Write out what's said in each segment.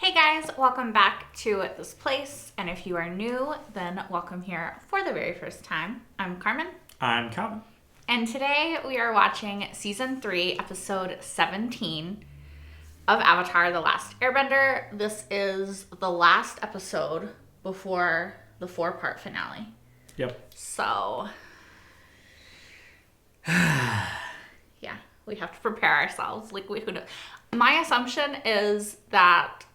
Hey guys, welcome back to this place. And if you are new, then welcome here for the very first time. I'm Carmen. I'm Calvin. And today we are watching Season 3, Episode 17 of Avatar: The Last Airbender. This is the last episode before the 4-part finale. Yep. So, yeah, we have to prepare ourselves. My assumption is that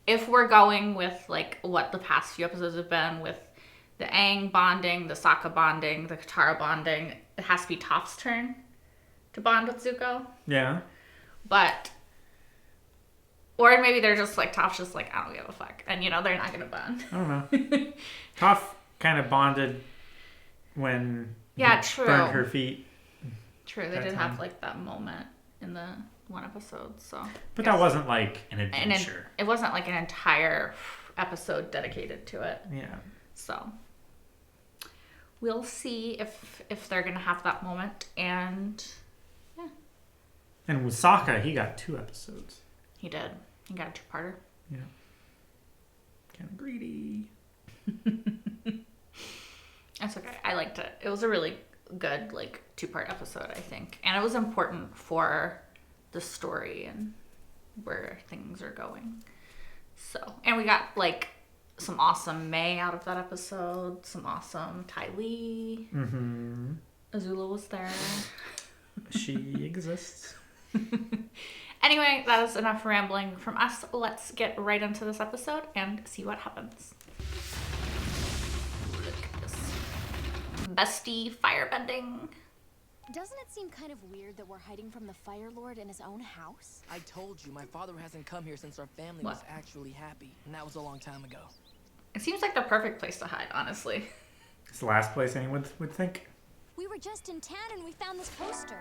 if we're going with like what the past few episodes have been with the Aang bonding, the Sokka bonding, the Katara bonding, it has to be Toph's turn to bond with Zuko. Yeah. But, or maybe they're just like, Toph's just like, I don't give a fuck. And you know, they're not going to bond. I don't know. Toph kind of bonded when true. burned her feet. True, they did have like that moment in the one episode, so. But that wasn't like an adventure. It wasn't like an entire episode dedicated to it. Yeah. So we'll see if they're gonna have that moment, and yeah. And with Sokka, he got 2 episodes. He did. He got a 2-parter. Yeah. Kind of greedy. That's okay. I liked it. It was a really good 2-part episode, I think, and it was important for the story and where things are going. So, and we got some awesome May out of that episode, some awesome Ty Lee. Mm-hmm. Azula was there. She exists. Anyway, that is enough rambling from us. Let's get right into this episode and see what happens. Look at this. Bestie firebending. Doesn't it seem kind of weird that we're hiding from the Fire Lord in his own house? I told you, my father hasn't come here since our family was actually happy, and that was a long time ago. It seems like the perfect place to hide, honestly. It's the last place anyone would think. We were just in town and we found this poster.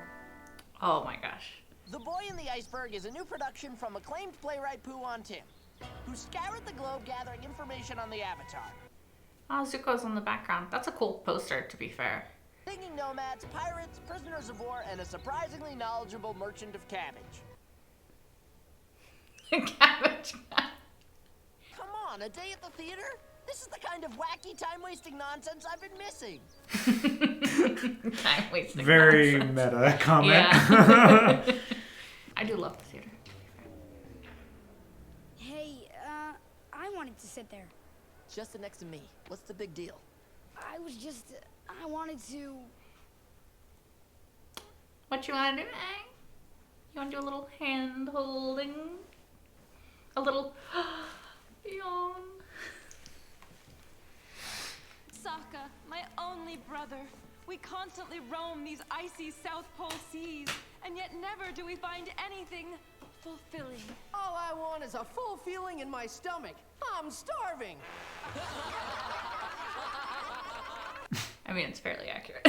Oh my gosh. The Boy in the Iceberg is a new production from acclaimed playwright Pu-on Tim, who scoured the globe gathering information on the Avatar. Oh, Zuko's in the background. That's a cool poster, to be fair. Singing nomads, pirates, prisoners of war, and a surprisingly knowledgeable merchant of cabbage. Cabbage. Come on, a day at the theater? This is the kind of wacky, time-wasting nonsense I've been missing. Time-wasting Very nonsense. meta comment. Yeah. I do love the theater. Hey, I wanted to sit there. Just next to me. What's the big deal? I wanted to... What you want to do, Aang? You want to do a little hand holding? A little yawn? Sokka, my only brother. We constantly roam these icy South Pole seas, and yet never do we find anything fulfilling. All I want is a full feeling in my stomach. I'm starving. I mean, it's fairly accurate.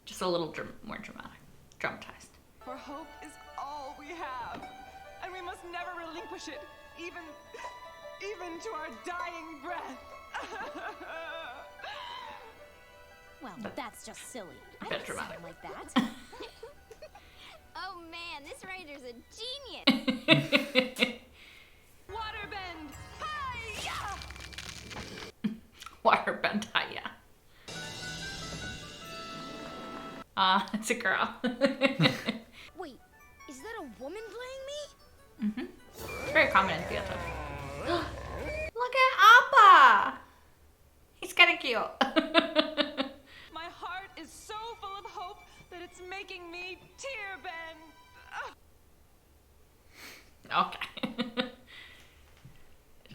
Just a little more dramatized. For hope is all we have, and we must never relinquish it, even to our dying breath. Well, that's just silly. I bit don't dramatic. sound like that. Oh man, this writer's a genius! Waterbend! Hi-ya! Waterbend, yeah. It's a girl. Wait, is that a woman playing me? Mm-hmm. It's very common in theater. Look at Appa! He's kind of cute. My heart is so full of hope that it's making me tear bend. Okay.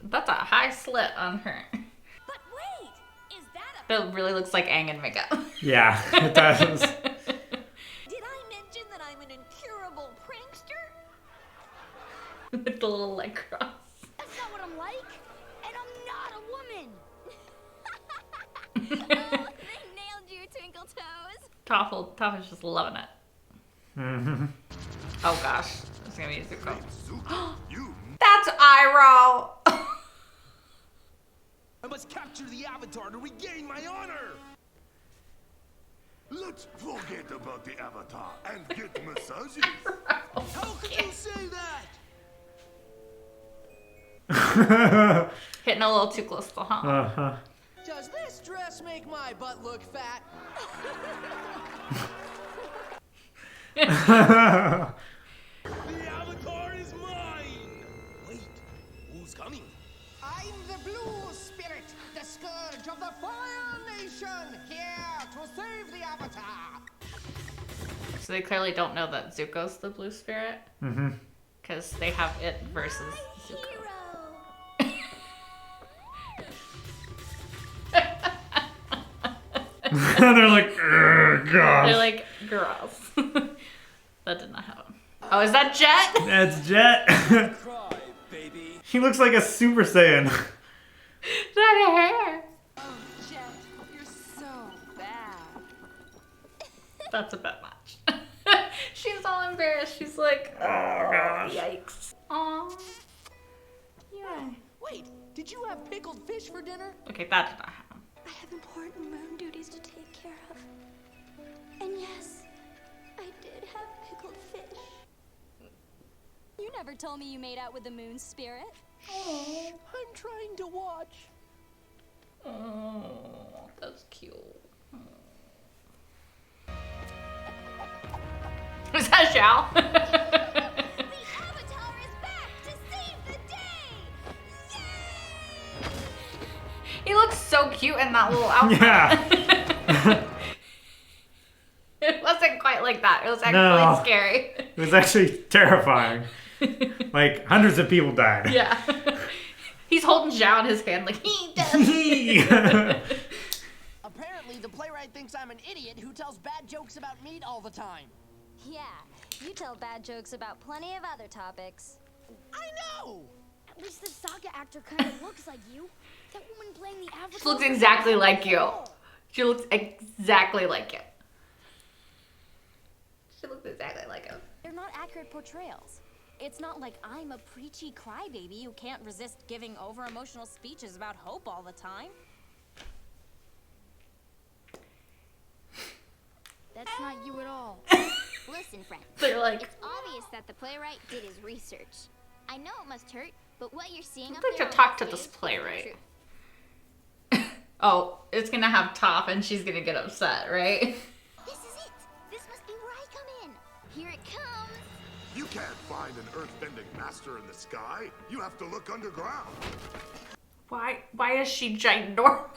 That's a high slit on her. But wait, is that That really looks like Aang in makeup. Yeah, it does. Did I mention that I'm an incurable prankster? With the little leg cross. That's not what I'm like, and I'm not a woman! Oh, they nailed you, Twinkle Toes. Toph is just loving it. Mm-hmm. Oh gosh, it's gonna be Zuko. That's Iroh! I must capture the Avatar to regain my honor! Let's forget about the Avatar and get massages. How could you say that? Hitting a little too close to home. Uh-huh. Does this dress make my butt look fat? The Avatar is mine! Wait, who's coming? I'm the Blue Spirit, the scourge of the Fire Nation, here to save the Avatar. So they clearly don't know that Zuko's the blue spirit. Mm-hmm. Because they have it versus Zuko. They're like, gosh. They're like, girls. That did not happen. Oh, is that Jet? That's Jet. Cry, baby. He looks like a Super Saiyan. That hair. Oh, Jet, you're so bad. That's a bit much. She's all embarrassed. She's like, oh, gosh. Yikes. Aw. Yeah. Wait, did you have pickled fish for dinner? Okay, that did not happen. I have important moon duties to take care of. And yes, I did have pickled fish. You never told me you made out with the moon spirit. I'm trying to watch. Oh, that's cute. Is that Zhao? The Avatar is back to save the day! Yay! He looks so cute in that little outfit. Yeah. It wasn't quite like that. It was actually No. scary. It was actually terrifying. Like, hundreds of people died. Yeah. He's holding Zhao in his hand like, he does. Apparently, the playwright thinks I'm an idiot who tells bad jokes about meat all the time. Yeah, you tell bad jokes about plenty of other topics. I know! At least the Sokka actor kind of looks like you. That woman playing the Avatar. She looks exactly like you. She looks exactly like you. She looks exactly like him. They're not accurate portrayals. It's not like I'm a preachy crybaby who can't resist giving over-emotional speeches about hope all the time. That's not you at all. Listen, friend. They're like, It's obvious that the playwright did his research. I know it must hurt, but what you're seeing up I'd like there to on talk to that this stage is the playwright. truth. oh, it's gonna have Toph and she's gonna get upset, right? This is it. This must be where I come in. Here it comes. You can't find an earth-bending master in the sky. You have to look underground. Why is she ginormous?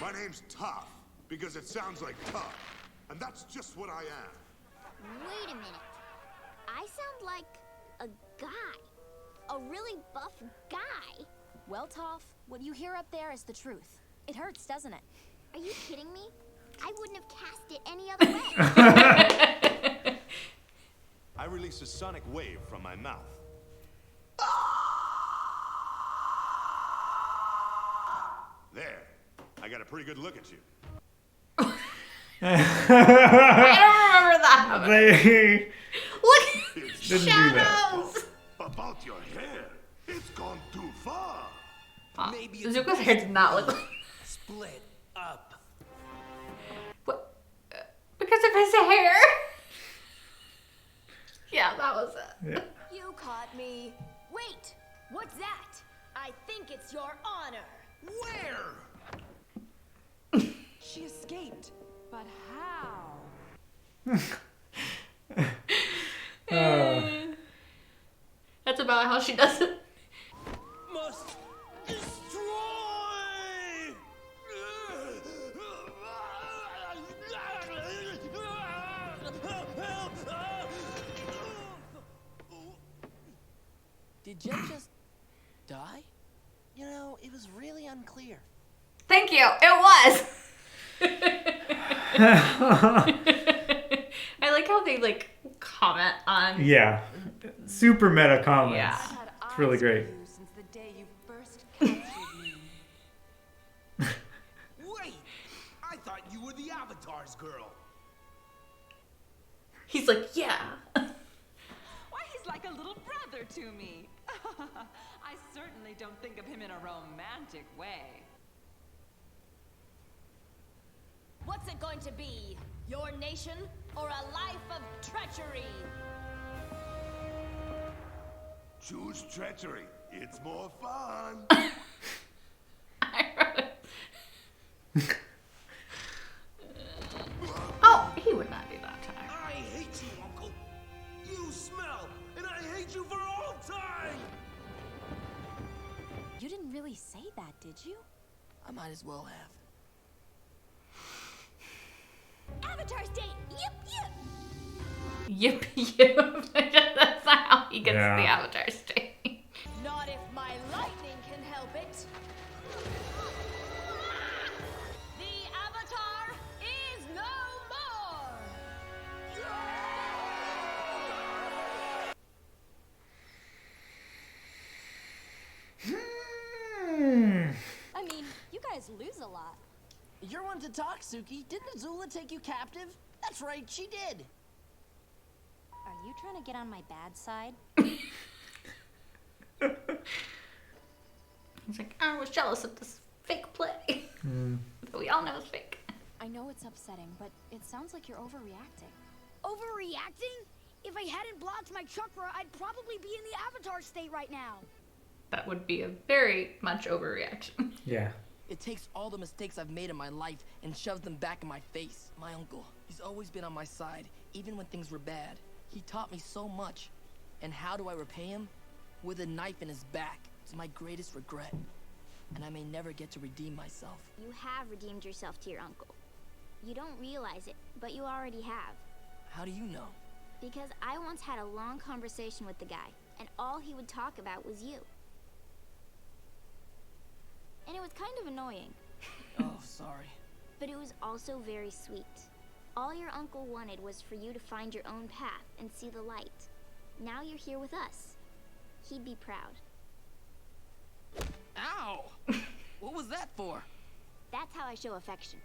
My name's Toph, because it sounds like tough. And that's just what I am. Wait a minute. I sound like a guy. A really buff guy. Well, Toph, what you hear up there is the truth. It hurts, doesn't it? Are you kidding me? I wouldn't have cast it any other way. I release a sonic wave from my mouth. There. I got a pretty good look at you. I don't remember that. They Look, didn't do that. shadows. About your hair, it's gone too far. Maybe it's Zuko's hair did not look like split up. what? Because of his hair. Yeah, that was it. Yeah. You caught me. Wait, what's that? I think it's your honor. Where? She escaped, but how? That's about how she does it. Must destroy! Did Jet just die? You know, it was really unclear. Thank you. It was. I like how they like comment on. Yeah. Super meta comments. Yeah. I've had It's really eyes for great. you since the day you first captured me. Wait! I thought you were the Avatar's girl. He's like, yeah. Why, he's like a little brother to me. I certainly don't think of him in a romantic way. What's it going to be? Your nation or a life of treachery? Choose treachery. It's more fun. Oh, he would not do that to her. I hate you, Uncle. You smell, and I hate you for all time. You didn't really say that, did you? I might as well have. Avatar state! Yip, yip! Yip yip. That's not how he gets Yeah. the Avatar state. Not if my lightning can help it. The Avatar is no more! I mean, you guys lose a lot. You're one to talk, Suki. Didn't Azula take you captive? That's right, she did. Are you trying to get on my bad side? He's like, I was jealous of this fake play that we all know is fake. I know it's upsetting, but it sounds like you're overreacting. Overreacting? If I hadn't blocked my chakra, I'd probably be in the Avatar state right now. That would be a very much overreaction. Yeah. It takes all the mistakes I've made in my life and shoves them back in my face. My uncle, he's always been on my side, even when things were bad. He taught me so much. And how do I repay him? With a knife in his back. It's my greatest regret. And I may never get to redeem myself. You have redeemed yourself to your uncle. You don't realize it, but you already have. How do you know? Because I once had a long conversation with the guy, and all he would talk about was you. And it was kind of annoying, Oh, sorry. but it was also very sweet. All your uncle wanted was for you to find your own path and see the light. Now you're here with us. He'd be proud. Ow! What was that for? That's how I show affection.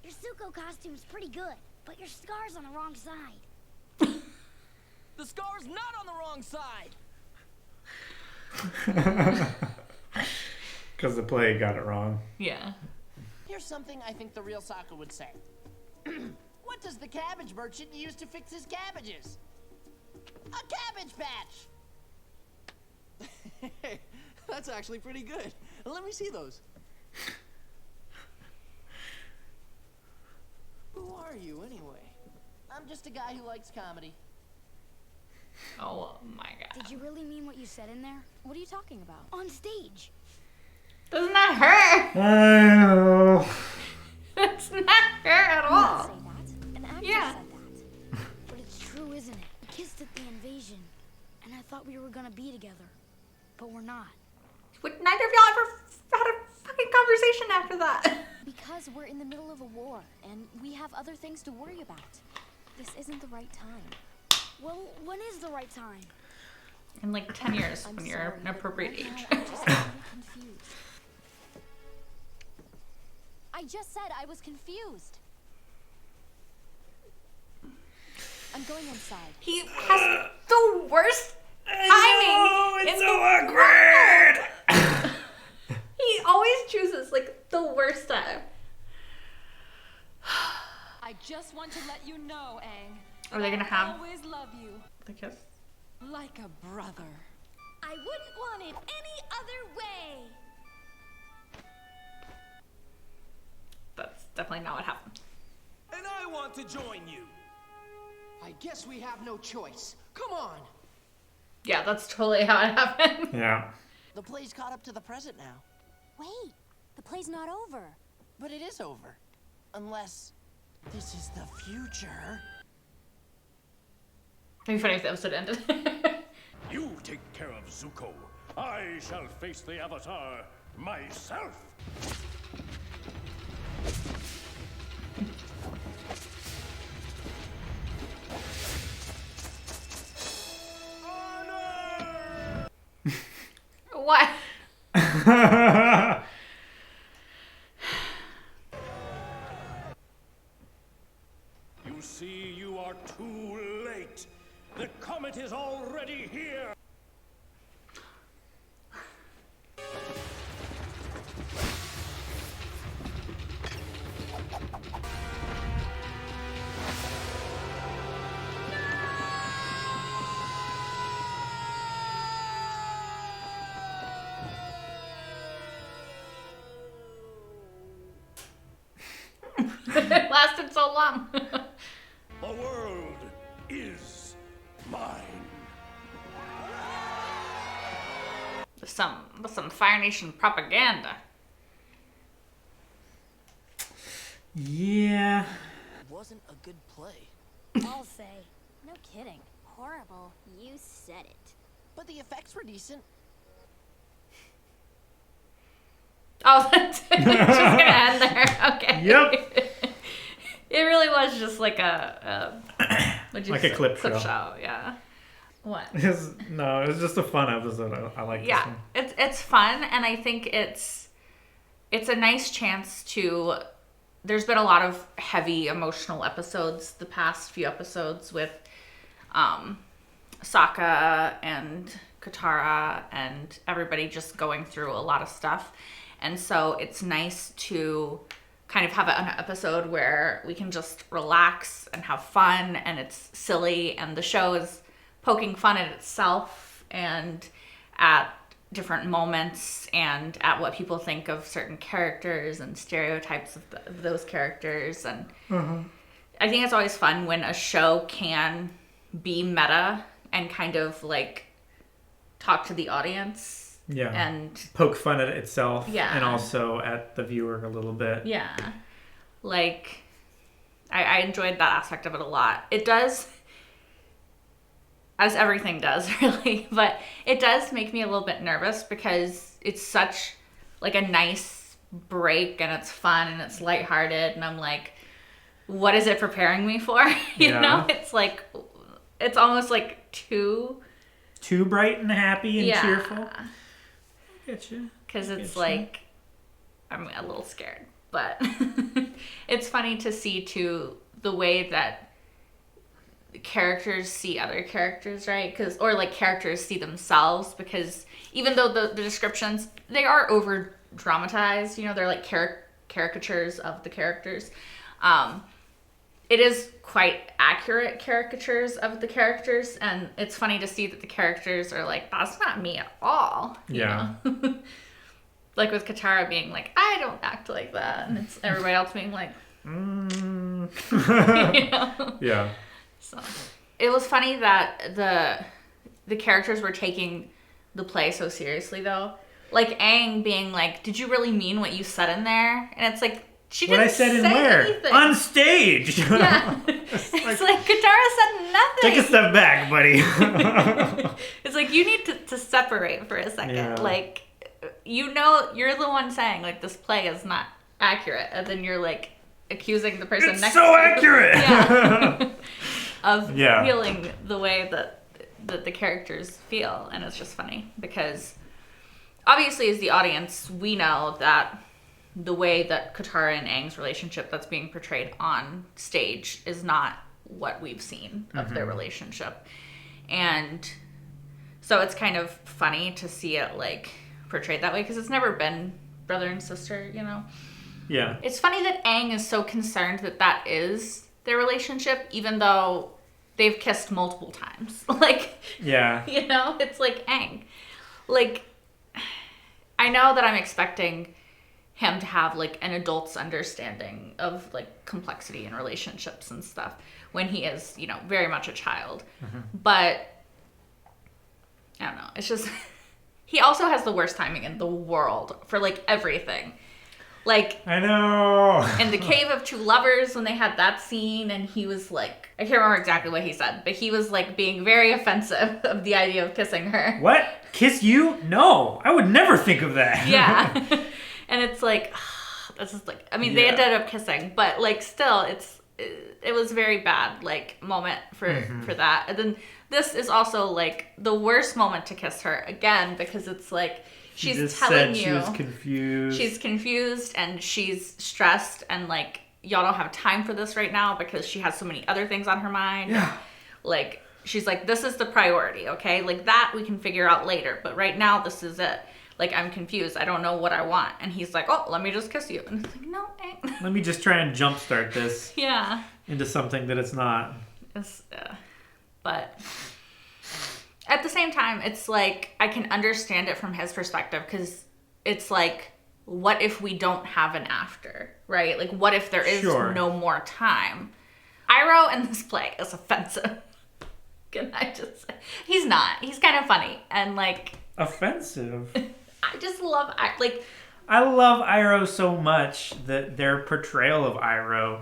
Your Zuko costume's pretty good, but your scar's on the wrong side. The scar's not on the wrong side! Because the play got it wrong. Yeah. Here's something I think the real Sokka would say. What does the cabbage merchant use to fix his cabbages? A cabbage patch! Hey, that's actually pretty good. Let me see those. Who are you, anyway? I'm just a guy who likes comedy. Oh my god. Did you really mean what you said in there? What are you talking about? On stage. Doesn't that hurt? I know. That's not her at all. Say that. An actor Yeah. said that. But it's true, isn't it? We kissed at the invasion, and I thought we were gonna be together. But we're not. Would neither of y'all ever had a fucking conversation after that? Because we're in the middle of a war, and we have other things to worry about. This isn't the right time. Well, when is the right time? In like 10 years I'm when you're sorry, an but appropriate right age. now, I'm just a little confused. I just said I was confused. I'm going inside. He has the worst timing in it's the so world. awkward. He always chooses like the worst time. I just want to let you know, Aang. Are they gonna I have always love you the kiss? like a brother. I wouldn't want it any other way. That's definitely not what happened. And I want to join you. I guess we have no choice. Come on! Yeah, that's totally how it happened. Yeah. The play's caught up to the present now. Wait, the play's not over. But it is over. Unless this is the future. It'd be funny if the episode ended. You take care of Zuko. I shall face the Avatar myself. Honor! What? You see, you are too late. The comet is already here. It lasted so long. The world is mine. Some Fire Nation propaganda. Yeah. It wasn't a good play. I'll say. No kidding. Horrible. You said it. But the effects were decent. Oh, that's just gonna end there. Okay. Yep. It really was just like a Like a clip show. Yeah. What? It was just a fun episode. I like this Yeah, one. it's fun, and I think it's a nice chance to. There's been a lot of heavy emotional episodes the past few episodes with Sokka and Katara and everybody just going through a lot of stuff. And so it's nice to kind of have an episode where we can just relax and have fun, and it's silly, and the show is poking fun at itself and at different moments and at what people think of certain characters and stereotypes of those characters. And I think it's always fun when a show can be meta and kind of like talk to the audience. Yeah. And poke fun at itself. Yeah. And also at the viewer a little bit. yeah, like I enjoyed that aspect of it a lot. It does, as everything does really, but it does make me a little bit nervous because it's such like a nice break, and it's fun and it's lighthearted, and I'm like, what is it preparing me for? You know, it's like, it's almost like too bright and happy and cheerful. I get you. Because it's like, I'm a little scared, but it's funny to see too the way that characters see other characters, right? Or like characters see themselves, because even though the descriptions, they are over dramatized, you know, they're like caricatures of the characters. It is quite accurate caricatures of the characters, and it's funny to see that the characters are like, that's not me at all. You know? Like with Katara being like, I don't act like that, and it's everybody else being like, you know? Yeah. So it was funny that the characters were taking the play so seriously, though. Like Aang being like, did you really mean what you said in there? And it's like, she didn't say anything. What I said in where? On stage! Yeah. It's like Katara said nothing. Take a step back, buddy. It's like, you need to separate for a second. Yeah. Like, you know, you're the one saying, like, this play is not accurate. And then you're, like, accusing the person next to you. It's so accurate! Yeah. Of feeling the way that the characters feel. And it's just funny because obviously as the audience, we know that the way that Katara and Aang's relationship that's being portrayed on stage is not what we've seen of their relationship. And so it's kind of funny to see it like portrayed that way because it's never been brother and sister, you know? Yeah. It's funny that Aang is so concerned that is their relationship, even though they've kissed multiple times. Like, yeah, you know, it's like Aang. Like, I know that I'm expecting him to have like an adult's understanding of like complexity in relationships and stuff when he is, you know, very much a child. But I don't know. It's just he also has the worst timing in the world for like everything. Like, I know. In the Cave of Two Lovers, when they had that scene, and he was like, I can't remember exactly what he said, but he was like being very offensive of the idea of kissing her. What? Kiss you? No, I would never think of that. Yeah. And it's like, this is like, I mean, they ended up kissing, but like still, it was very bad, like, moment for that. And then this is also like the worst moment to kiss her again, because it's like, she's telling you she was confused. She's confused and she's stressed and like, y'all don't have time for this right now because she has so many other things on her mind. Yeah. Like, she's like, this is the priority, okay? Like, that we can figure out later, but right now this is it. Like, I'm confused. I don't know what I want. And he's like, oh, let me just kiss you. And it's like, no, let me just try and jumpstart this. Yeah. Into something that it's not. But at the same time, it's like, I can understand it from his perspective, because it's like, what if we don't have an after, right? Like, what if there is no more time? Iroh in this play is offensive. Can I just say? He's not. He's kind of funny. And, like... Offensive? I just love... Like... I love Iroh so much that their portrayal of Iroh...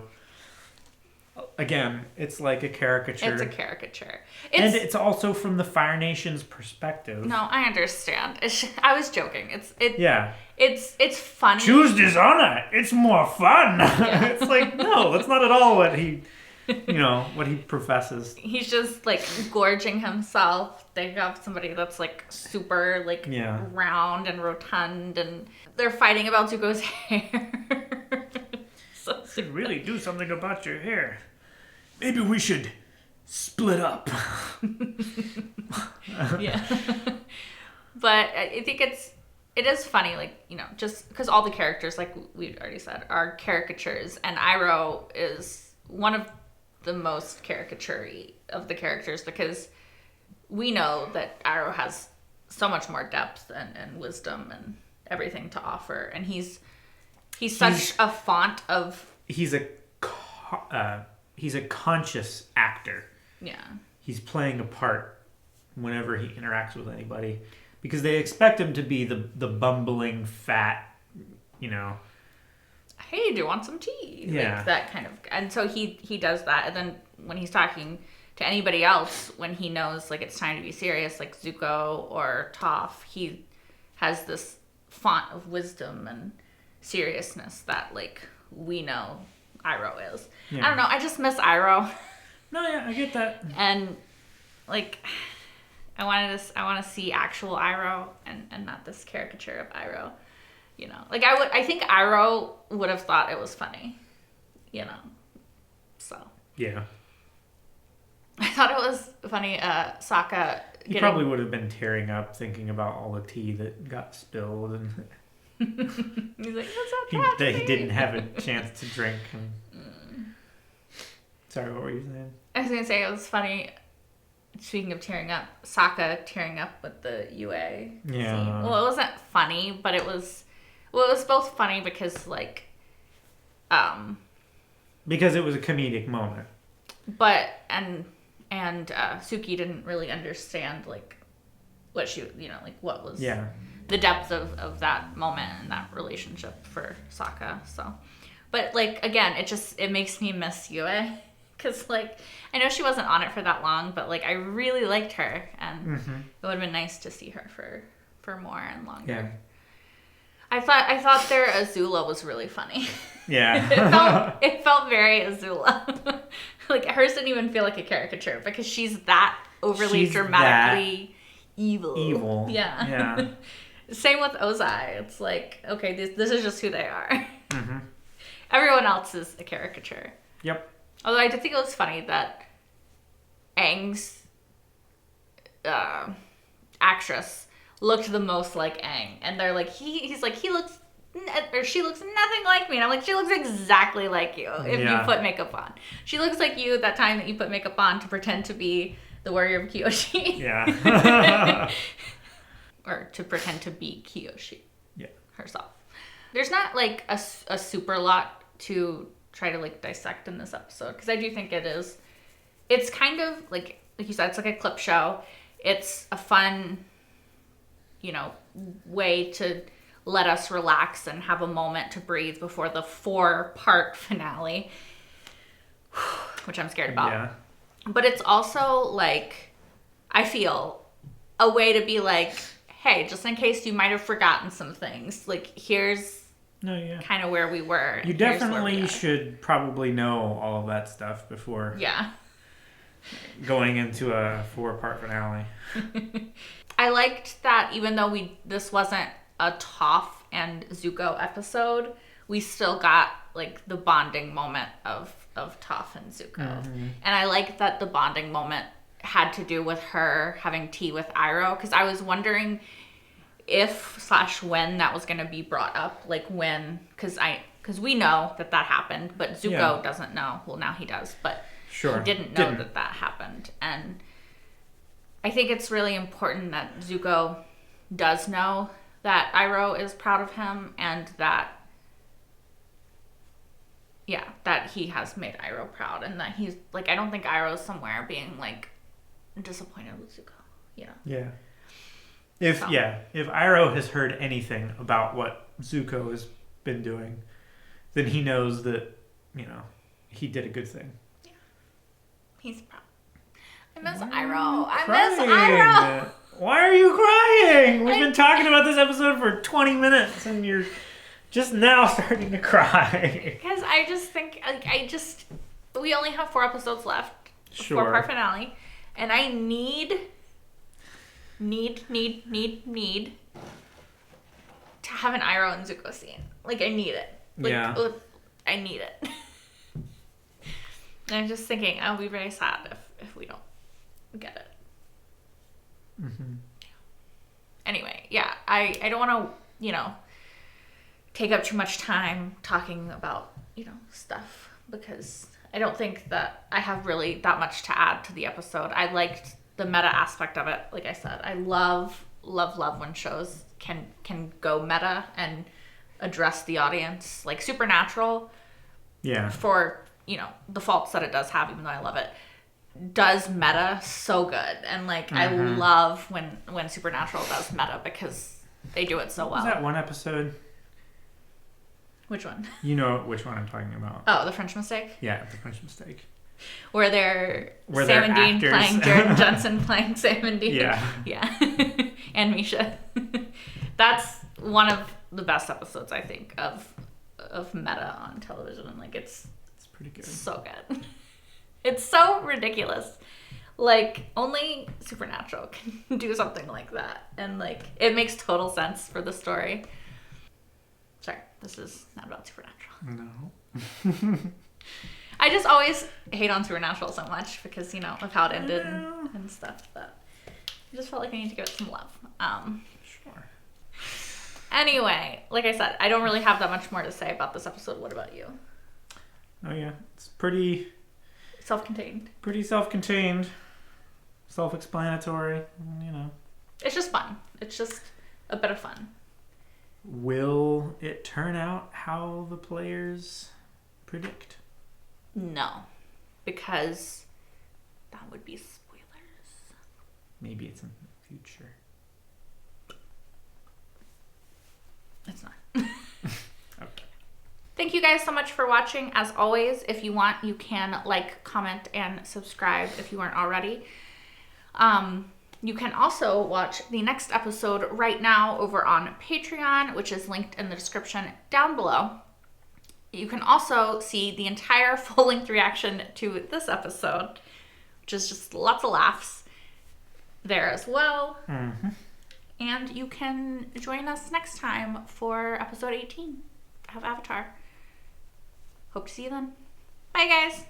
Again, it's like a caricature. It's a caricature. And it's also from the Fire Nation's perspective. No, I understand. I was joking. It's funny. Choose dishonor. It's more fun. Yeah. It's like, no, that's not at all what he, what he professes. He's just like gorging himself. They have somebody that's like super like round and rotund, and they're fighting about Zuko's hair. So you should really do something about your hair. Maybe we should split up. Yeah. But I think it is funny, like, just because all the characters, like we already said, are caricatures, and Iroh is one of the most caricature-y of the characters, because we know that Iroh has so much more depth and wisdom and everything to offer, and he's such a font of... He's a conscious actor. Yeah. He's playing a part whenever he interacts with anybody, because they expect him to be the bumbling, fat, Hey, do you want some tea? Yeah. Like that kind of... And so he does that, and then when he's talking to anybody else, when he knows, like, it's time to be serious, like Zuko or Toph, he has this font of wisdom and seriousness that, like, we know Iroh is. Yeah. I don't know. I just miss Iroh. No, yeah, I get that. And like, I want to see actual Iroh and not this caricature of Iroh. Like I think Iroh would have thought it was funny. So. Yeah. I thought it was funny. Sokka. He probably would have been tearing up thinking about all the tea that got spilled and. He's like, what's that he didn't have a chance to drink. Sorry, what were you saying? I was gonna say it was funny. Speaking of tearing up, Sokka tearing up with the UA scene. Well, it wasn't funny, but it was both funny because like, because it was a comedic moment. But and Suki didn't really understand like what she like what was the depth of that moment and that relationship for Sokka. So, but like again, it makes me miss Yue, because like I know she wasn't on it for that long, but like I really liked her, and it would have been nice to see her for more and longer. Yeah. I thought their Azula was really funny. Yeah. it felt very Azula. Like hers didn't even feel like a caricature because she's that overly dramatically evil. Yeah. Yeah. Same with Ozai. It's like, okay, this is just who they are. Mm-hmm. Everyone else is a caricature. Yep. Although I did think it was funny that Aang's actress looked the most like Aang, and they're like he looks or she looks nothing like me, and I'm like, she looks exactly like you if you put makeup on. She looks like you that time that you put makeup on to pretend to be the warrior of Kyoshi. Yeah. Or to pretend to be Kyoshi. Yeah. Herself. There's not like a super lot to try to like dissect in this episode, because I do think it's kind of like you said, it's like a clip show. It's a fun way to let us relax and have a moment to breathe before the 4-part finale, which I'm scared about. Yeah. But it's also like, I feel, a way to be like, hey, just in case you might have forgotten some things, like here's kind of where we were. You definitely should probably know all of that stuff before going into a 4-part finale. I liked that even though this wasn't a Toph and Zuko episode, we still got like the bonding moment of Toph and Zuko. Mm-hmm. And I like that the bonding moment had to do with her having tea with Iroh, because I was wondering if/when that was going to be brought up, like when, because we know that happened, but Zuko doesn't know. Well, now he does, but he didn't know that happened. And I think it's really important that Zuko does know that Iroh is proud of him and that he has made Iroh proud, and that he's like, I don't think Iroh's somewhere being like disappointed with Zuko, you know. Yeah. If Iroh has heard anything about what Zuko has been doing, then he knows that, you know, he did a good thing. Yeah. He's proud. I miss Iroh. I miss Iroh. Why are you crying? We've been talking about this episode for 20 minutes and you're just now starting to cry. Because I just think, we only have 4 episodes left. Sure. 4-part finale. And I need to have an Iroh and Zuko scene. Like, I need it. Like, yeah. I need it. And I'm just thinking, I'll be very sad if we don't get it. Mm-hmm. Anyway, yeah, I don't want to, you know, take up too much time talking about, you know, stuff, because I don't think that I have really that much to add to the episode. I liked the meta aspect of it. Like I said, I love when shows can go meta and address the audience. Like Supernatural, for, you know, the faults that it does have, even though I love it, does meta so good. And like I love when Supernatural does meta, because they do it so well. Was that one episode? Which one? You know which one I'm talking about. Oh, The French Mistake? Yeah, The French Mistake. Where Sam and Dean playing Jared Jensen playing Sam and Dean. Yeah. Yeah. And Misha. That's one of the best episodes, I think, of meta on television. And like it's pretty good. So good. It's so ridiculous. Like, only Supernatural can do something like that. And like it makes total sense for the story. Sorry, this is not about Supernatural. No. I just always hate on Supernatural so much because, you know, of how it ended and stuff. But I just felt like I need to give it some love. Sure. Anyway, like I said, I don't really have that much more to say about this episode. What about you? Oh yeah, it's pretty self-contained. Pretty self-contained. Self-explanatory, you know. It's just fun. It's just a bit of fun. Will it turn out how the players predict? No, because that would be spoilers. Maybe it's in the future. It's not. Okay. Thank you guys so much for watching. As always, if you want, you can like, comment, and subscribe if you weren't already. You can also watch the next episode right now over on Patreon, which is linked in the description down below. You can also see the entire full-length reaction to this episode, which is just lots of laughs there as well. Mm-hmm. And you can join us next time for episode 18 of Avatar. Hope to see you then. Bye, guys.